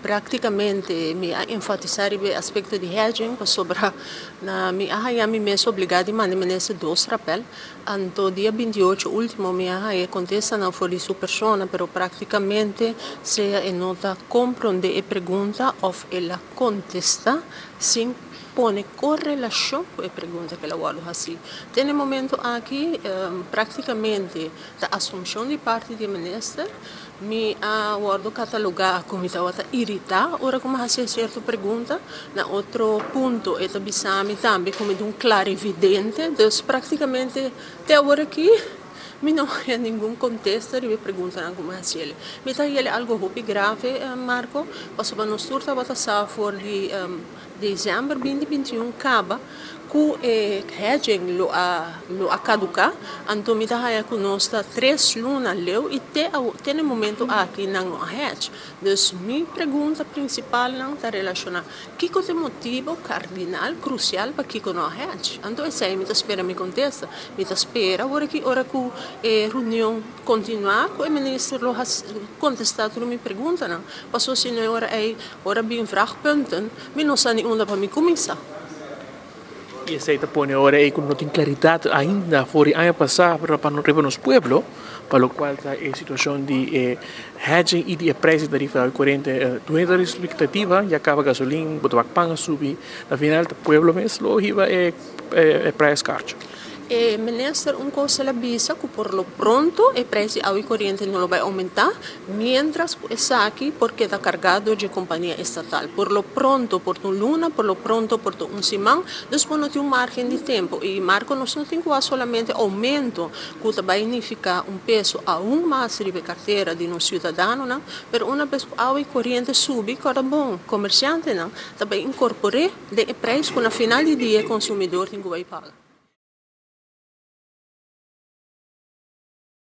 Praticamente, mi enfatizar o aspecto de hedging, sobre na mi mi mês obrigado a mandar esse dois rapel. Anto dia 28 último mi contesta não foi de sua persona, pero praticamente se é nota compreende e pergunta of ela contesta sem pone correlação com a pergunta que ela guarda assim. Tem momento aqui, praticamente, a assunção de parte do ministro, mi guardo catalogar como estava irritar, ora como fazer certa pergunta, na outro ponto, é também como de clarividente, então praticamente, até agora aqui, mi não há nenhum contexto de pergunta como fazer. Mi tá ele algo muito grave, Marco, posso para nós turta botar for de dezembro 2021 acaba com hedging lo a caducar, então me dá aí conosco 3 lunas leu e tem momento aqui não hedge. Então minha pergunta principal não está relacionada que é o motivo cardinal crucial para que não hedge. Então esse aí me espera me contesta, me espera ora que a reunião continuar com o ministro contestar tudo minha pergunta não. Passou se não ora bem vraagpunten, me não sabe onde para me começar. E essa põe agora aí com não tem claridade ainda fora ano passado para nos pueblo, para o qual está a situação de hedging e de preço da tarifa corrente, tu a expectativa e acaba gasolina, botar pão subir, na final o pueblo mesmo é preço caro. O ministro coisa la avisa que por lo pronto o preço ao corrente não vai aumentar, mientras está aqui porque está cargado de companhia estatal. Por lo pronto, por um luna, por lo pronto, por um semana, depois não tem margem de tempo. E Marco não tem que solamente aumento, que vai significar peso aún mais de carteira de um cidadão, não? Mas uma vez que ao corrente sube, cada bom comerciante, não? Também incorporar o preço que no final do dia o consumidor tem que pagar.